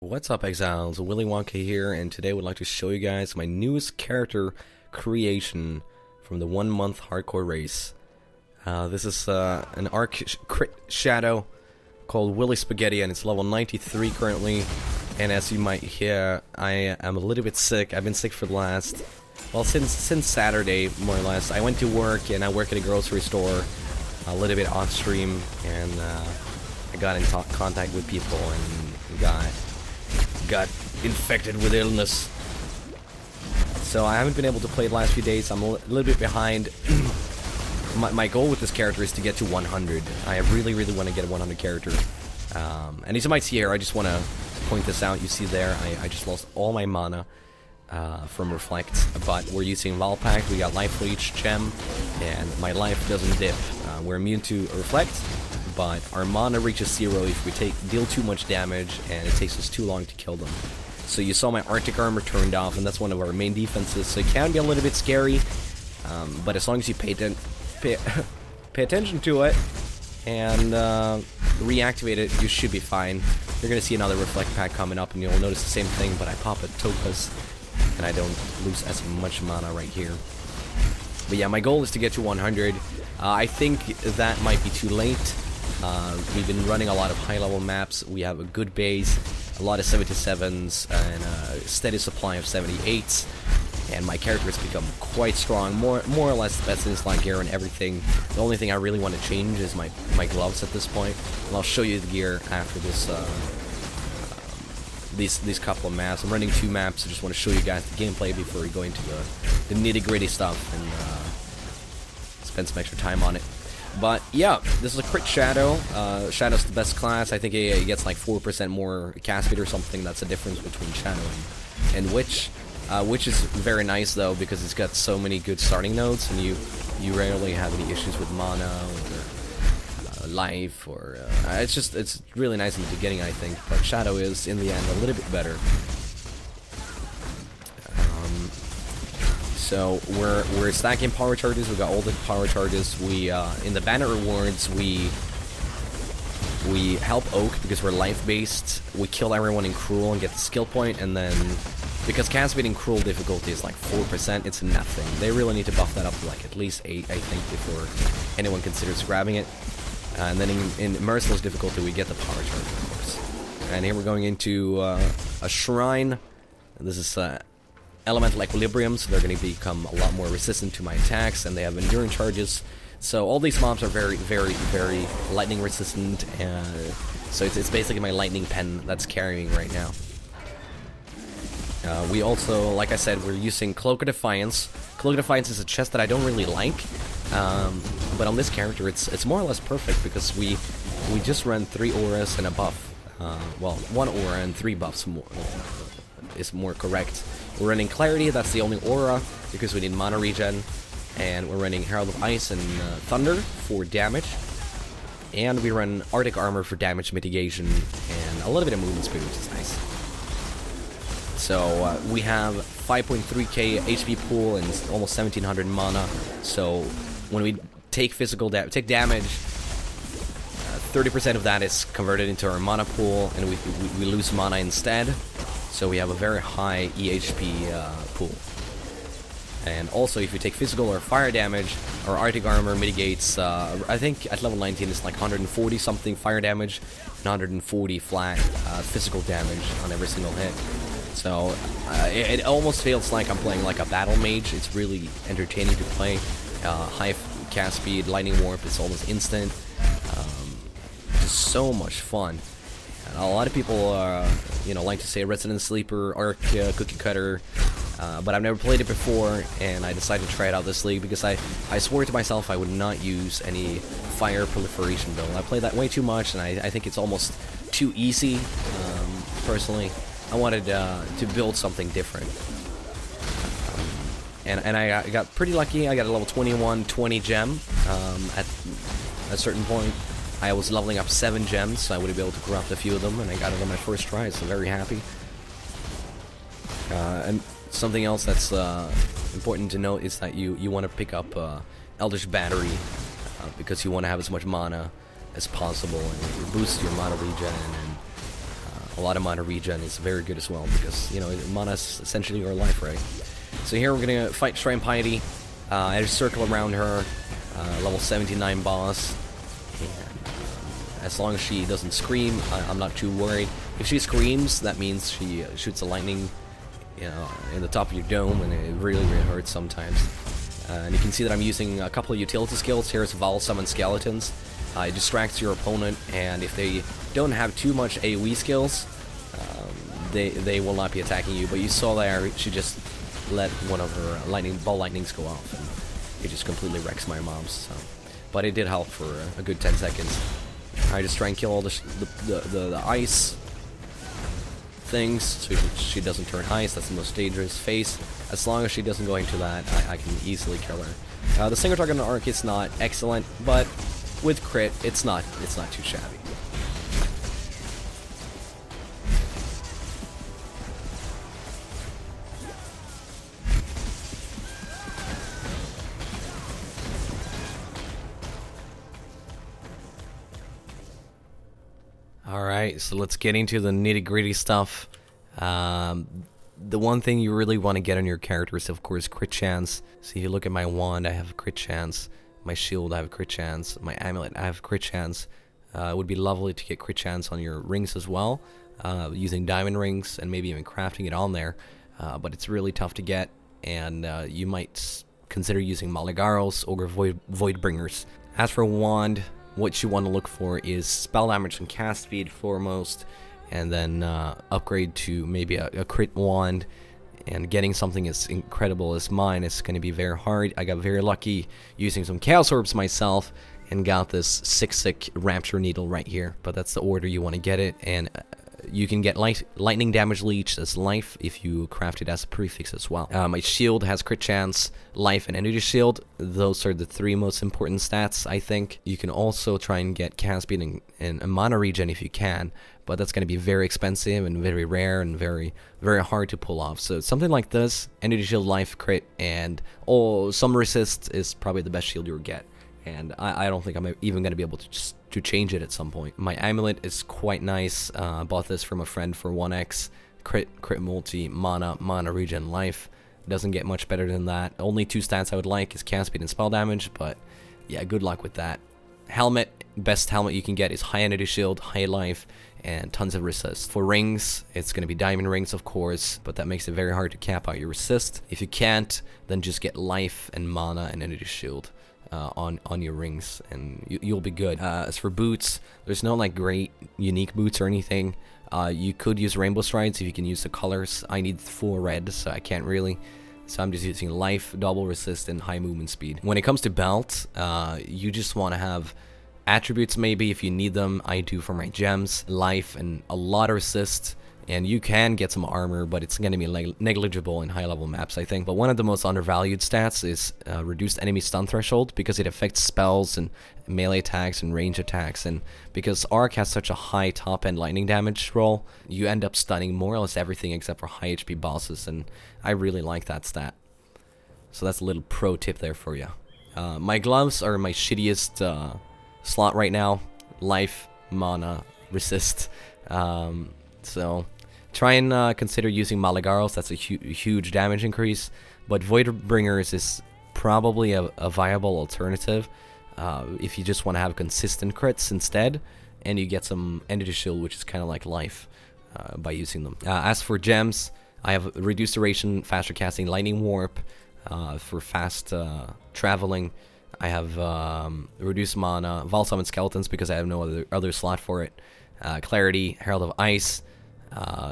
What's up, Exiles? Willywonka here, and today I would like to show you guys my newest character creation from the 1 month hardcore race. This is an Arc Crit Shadow called Willy Spaghetti, and it's level 93 currently. And as you might hear, I am a little bit sick. I've been sick for the last, well, since Saturday, more or less. I went to work, and I work at a grocery store a little bit off stream, and I got in contact with people and got infected with illness. So I haven't been able to play the last few days. I'm a little bit behind. My goal with this character is to get to 100. I really want to get a 100 character. And as you might see here, I just want to point this out. You see there, I just lost all my mana from Reflect, but we're using Valpack. We got Life Leech Gem, and my life doesn't dip. We're immune to Reflect, but our mana reaches 0 if we deal too much damage, and it takes us too long to kill them. So you saw my Arctic Armor turned off, and that's one of our main defenses, so it can be a little bit scary, but as long as you pay attention to it and reactivate it, you should be fine. You're going to see another Reflect pack coming up, and you'll notice the same thing, but I pop a Topaz, and I don't lose as much mana right here. But yeah, my goal is to get to 100. I think that might be too late. We've been running a lot of high-level maps. We have a good base, a lot of 77s, and a steady supply of 78s. And my character has become quite strong, more or less the best in slot gear and everything. The only thing I really want to change is my gloves at this point. And I'll show you the gear after this. These couple of maps. I'm running 2 maps. I just want to show you guys the gameplay before we go into the nitty-gritty stuff and spend some extra time on it. But yeah, this is a Crit Shadow. Shadow's the best class. I think it gets like 4% more cast speed or something. That's the difference between Shadow and Witch. Witch is very nice though, because it's got so many good starting nodes, and you rarely have any issues with mana or life, or it's really nice in the beginning, I think. But Shadow is in the end a little bit better. So we're stacking power charges. We got all the power charges. We in the banner rewards we help Oak because we're life based. We kill everyone in Cruel and get the skill point, and then because cast speed in Cruel difficulty is like 4%, it's nothing. They really need to buff that up to like at least 8, I think, before anyone considers grabbing it. And then in Merciless difficulty we get the power charge, of course. And here we're going into a shrine. This is Elemental Equilibrium, so they're going to become a lot more resistant to my attacks, and they have endurance charges. So all these mobs are very lightning resistant, so it's basically my lightning pen that's carrying right now. We also, like I said, we're using Cloak of Defiance. Cloak of Defiance is a chest that I don't really like, but on this character it's more or less perfect, because we just run 3 auras and a buff. Well, 1 aura and 3 buffs is more correct. We're running Clarity, that's the only aura, because we need mana regen. And we're running Herald of Ice and Thunder for damage. And we run Arctic Armor for damage mitigation, and a little bit of movement speed, which is nice. So we have 5.3k HP pool and almost 1700 mana. So when we take damage, 30% of that is converted into our mana pool, and we lose mana instead. So we have a very high EHP pool. And also, if you take physical or fire damage, our Arctic Armor mitigates, I think at level 19 it's like 140 something fire damage, and 140 flat physical damage on every single hit. So it almost feels like I'm playing like a battle mage. It's really entertaining to play. High cast speed, lightning warp is almost instant. Just so much fun. And a lot of people, like to say Resident Sleeper, Arc Cookie Cutter. But I've never played it before, and I decided to try it out this league because I swore to myself I would not use any fire proliferation build. I play that way too much, and I think it's almost too easy, personally. I wanted to build something different. And I got pretty lucky. I got a level 21, 20 gem at a certain point. I was leveling up 7 gems, so I would be able to corrupt a few of them, and I got it on my first try, so very happy. And something else that's important to note is that you want to pick up Eldritch Battery, because you want to have as much mana as possible, and it boosts your mana regen, and a lot of mana regen is very good as well, because, you know, mana is essentially your life, right? So here we're gonna fight Shrine Piety. I just circle around her, level 79 boss, and as long as she doesn't scream, I'm not too worried. If she screams, that means she shoots a lightning, you know, in the top of your dome, and it really, really hurts sometimes. And you can see that I'm using a couple of utility skills. Here's Vol Summon Skeletons. It distracts your opponent, and if they don't have too much AoE skills, they will not be attacking you. But you saw there, she just let one of her ball lightnings go off, and it just completely wrecks my mobs. So. But it did help for a good 10 seconds. I just try and kill all the ice things, so she doesn't turn ice. That's the most dangerous phase. As long as she doesn't go into that, I can easily kill her. The single target on Arc is not excellent, but with crit, it's not too shabby. Alright, so let's get into the nitty-gritty stuff. The one thing you really want to get on your character is, of course, crit chance. So you look at my wand, I have a crit chance. My shield, I have a crit chance. My amulet, I have a crit chance. It would be lovely to get crit chance on your rings as well, using diamond rings and maybe even crafting it on there. But it's really tough to get, and you might consider using Maligaros or Voidbringers. As for wand, what you want to look for is spell damage and cast speed foremost, and then upgrade to maybe a crit wand. And getting something as incredible as mine is going to be very hard. I got very lucky using some Chaos Orbs myself and got this 6-6 Rapture Needle right here. But that's the order you want to get it, and you can get lightning damage leech as life if you craft it as a prefix as well. My shield has crit chance, life, and energy shield. Those are the 3 most important stats, I think. You can also try and get cast speed and mana regen if you can, but that's going to be very expensive and very rare and very, very hard to pull off. So something like this, energy shield, life, crit, and some resist is probably the best shield you'll get. And I don't think I'm even going to be able to change it at some point. My amulet is quite nice. Bought this from a friend for 1x. Crit multi, mana regen, life. Doesn't get much better than that. Only 2 stats I would like is cast speed and spell damage, but yeah, good luck with that. Helmet, best helmet you can get is high energy shield, high life, and tons of resist. For rings, it's going to be diamond rings, of course, but that makes it very hard to cap out your resist. If you can't, then just get life and mana and energy shield on your rings, and you'll be good. As for boots, there's no like great unique boots or anything. You could use rainbow strides if you can use the colors. I need full red, so I can't really. So I'm just using life, double resist, and high movement speed. When it comes to belt, you just want to have attributes maybe if you need them. I do for my gems, life, and a lot of resist. And you can get some armor, but it's going to be negligible in high-level maps, I think. But one of the most undervalued stats is reduced enemy stun threshold, because it affects spells and melee attacks and range attacks. And because Arc has such a high top-end lightning damage roll, you end up stunning more or less everything except for high HP bosses, and I really like that stat. So that's a little pro tip there for you. My gloves are my shittiest slot right now. Life, mana, resist. So try and consider using Maligaros. That's a huge damage increase, but Voidbringers is probably a viable alternative if you just want to have consistent crits instead, and you get some energy shield, which is kind of like life, by using them. As for gems, I have reduced duration, faster casting, lightning warp for fast traveling. I have reduced mana, Vol Summon Skeletons because I have no other slot for it. Clarity, Herald of Ice.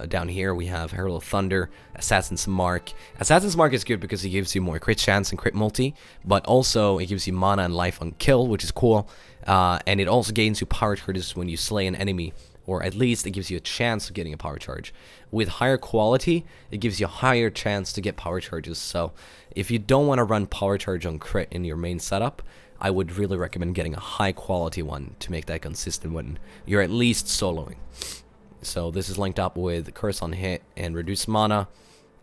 Down here we have Herald of Thunder, Assassin's Mark. Assassin's Mark is good because it gives you more crit chance and crit multi, but also it gives you mana and life on kill, which is cool. And it also gains you power charges when you slay an enemy, or at least it gives you a chance of getting a power charge. With higher quality, it gives you a higher chance to get power charges. So if you don't want to run power charge on crit in your main setup, I would really recommend getting a high quality one to make that consistent when you're at least soloing. So this is linked up with Curse on Hit and Reduced Mana.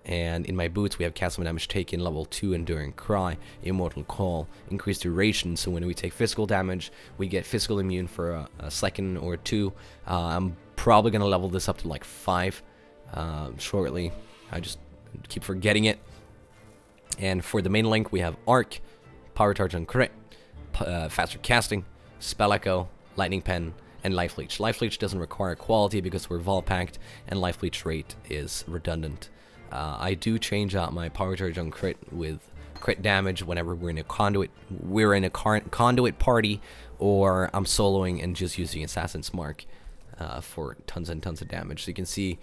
And in my boots, we have cast damage taken, level 2, Enduring Cry, Immortal Call, increased duration, so when we take physical damage, we get physical immune for a second or two. I'm probably going to level this up to like 5 shortly. I just keep forgetting it. And for the main link, we have Arc, Power Charge on Crit, Faster Casting, Spell Echo, Lightning Pen, and Life Leech. Life Leech doesn't require quality because we're Vol Packed, and Life Leech rate is redundant. I do change out my Power Charge on Crit with crit damage whenever we're in a conduit. We're in a conduit party, or I'm soloing and just using Assassin's Mark for tons and tons of damage. So you can see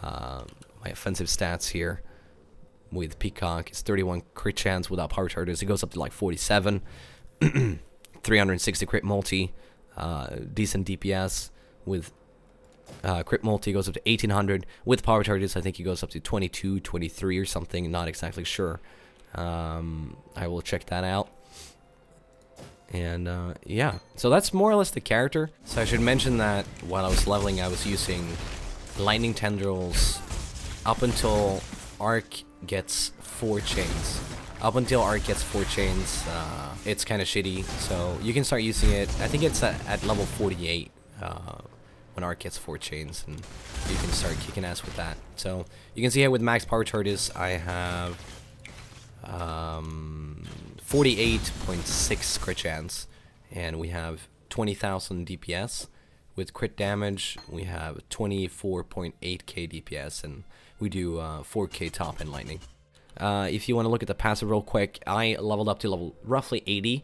my offensive stats here with Peacock. It's 31 crit chance without Power Charges. It goes up to like 47. 360 crit multi. Decent DPS with crit multi goes up to 1800. With Power Charges, I think he goes up to 22, 23 or something. Not exactly sure. I will check that out. And yeah, so that's more or less the character. So I should mention that while I was leveling, I was using Lightning Tendrils up until Arc gets 4 chains. Up until Arc gets 4 chains, it's kind of shitty. So you can start using it. I think it's at level 48 when Arc gets 4 chains, and you can start kicking ass with that. So you can see here with max Power Charges, I have 48.6 crit chance, and we have 20,000 DPS. With crit damage, we have 24.8k DPS, and we do 4k top and lightning. If you want to look at the passive real quick, I leveled up to level roughly 80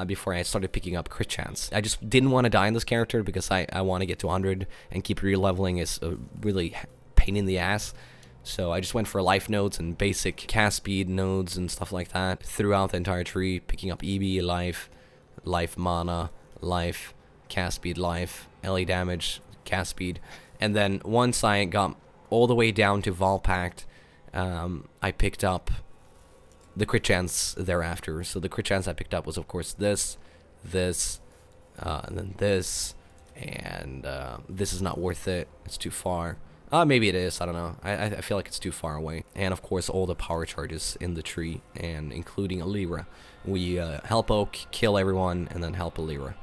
before I started picking up crit chance. I just didn't want to die in this character because I want to get to 100, and keep re-leveling is a really pain in the ass. So I just went for life nodes and basic cast speed nodes and stuff like that throughout the entire tree, picking up EB, life, life mana, life, cast speed, life, LA damage, cast speed. And then once I got all the way down to Vol Pact, I picked up the crit chance thereafter. So the crit chance I picked up was, of course, this, and then this, and this is not worth it. It's too far. Maybe it is. I don't know. I feel like it's too far away. And of course, all the power charges in the tree, and including Alira. We help Oak, kill everyone, and then help Alira.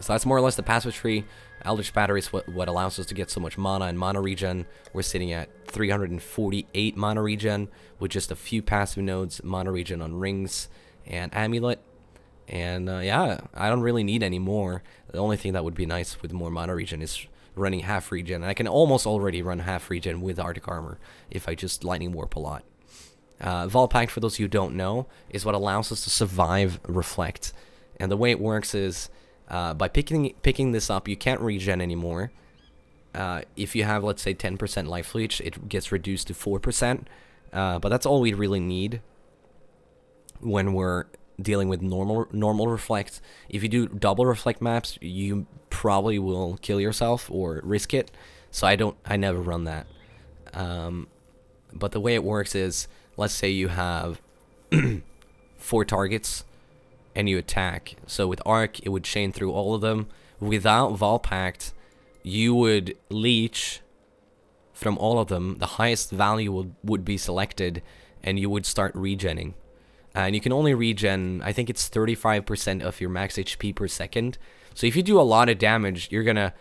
So that's more or less the passive tree. Eldritch Battery is what allows us to get so much mana and mana regen. We're sitting at 348 mana regen with just a few passive nodes, mana regen on rings and amulet. And yeah, I don't really need any more. The only thing that would be nice with more mana regen is running half regen. And I can almost already run half regen with Arctic Armor if I just lightning warp a lot. Vol Pact, for those of you who don't know, is what allows us to survive Reflect. And the way it works is by picking this up, you can't regen anymore. If you have, let's say, 10% life leech, it gets reduced to 4%. But that's all we really need when we're dealing with normal Reflect. If you do double Reflect maps, you probably will kill yourself or risk it. So I never run that. But the way it works is, let's say you have 4 targets and you attack. So with Arc, it would chain through all of them. Without Vol Pact, you would leech from all of them. The highest value would be selected, and you would start regenning. And you can only regen, I think it's 35% of your max HP per second. So if you do a lot of damage, you're gonna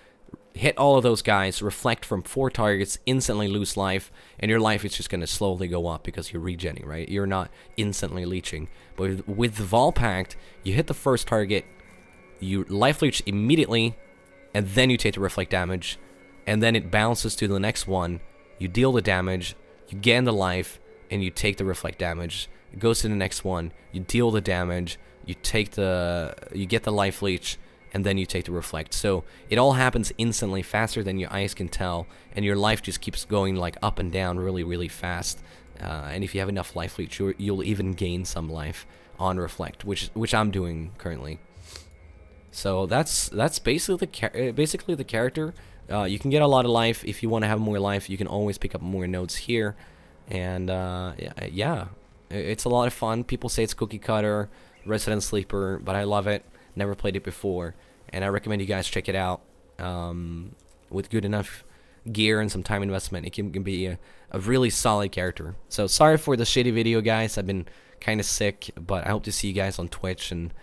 hit all of those guys, reflect from 4 targets, instantly lose life, and your life is just gonna slowly go up because you're regenning, right? You're not instantly leeching. But with the Vol Pact, you hit the first target, you life leech immediately, and then you take the reflect damage, and then it bounces to the next one. You deal the damage, you gain the life, and you take the reflect damage. It goes to the next one, you deal the damage, you get the life leech, and then you take the reflect. So it all happens instantly, faster than your eyes can tell, and your life just keeps going like up and down really, really fast. And if you have enough life leech, you'll even gain some life on reflect, which I'm doing currently. So that's basically the character. You can get a lot of life. If you want to have more life, you can always pick up more nodes here. And yeah, it's a lot of fun. People say it's cookie cutter, Resident Sleeper, but I love it. Never played it before, and I recommend you guys check it out. With good enough gear and some time investment, it can be a really solid character. So sorry for the shitty video, guys. I've been kind of sick, but I hope to see you guys on Twitch, and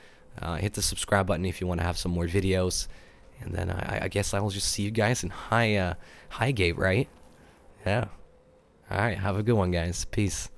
hit the subscribe button if you want to have some more videos. And then I guess I will just see you guys in Highgate, right? Yeah. Alright, have a good one, guys. Peace.